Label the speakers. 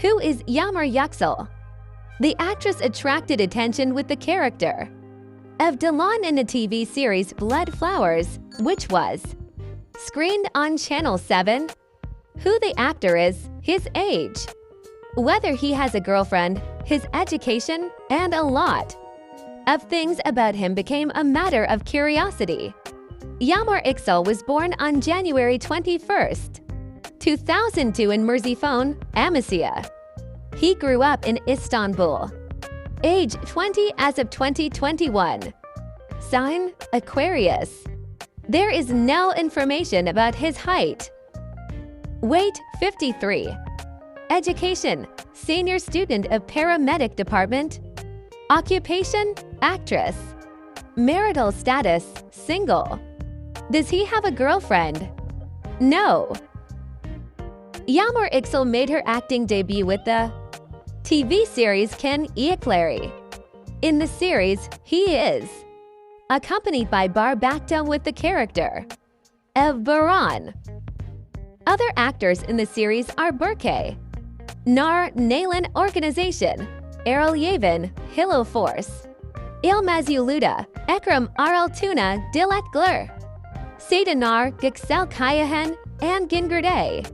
Speaker 1: Who is Yağmur Yüksel? The actress attracted attention with the character of Dilan in the TV series Blood Flowers, which was screened on Channel 7. Who the actor is, his age, whether he has a girlfriend, his education, and a lot of things about him became a matter of curiosity. Yağmur Yüksel was born on January 21st, 2002 in Merzifone, Amasya. He grew up in Istanbul. Age 20 as of 2021. Sign: Aquarius. There is no information about his height. Weight: 53. Education: senior student of paramedic department. Occupation: actress. Marital status: single. Does he have a girlfriend? No. Yağmur Yüksel made her acting debut with the TV series Ken Iyiklari. In the series, he is accompanied by Barbakta with the character of Baran. Other actors in the series are Berke, Nar Nalan Organization, Erol Yavin, Hilo Force, İlmaz Uluda, Ekrem Araltuna Dilat Glur, Seydanar Göksel Kayahan, and Gingirday.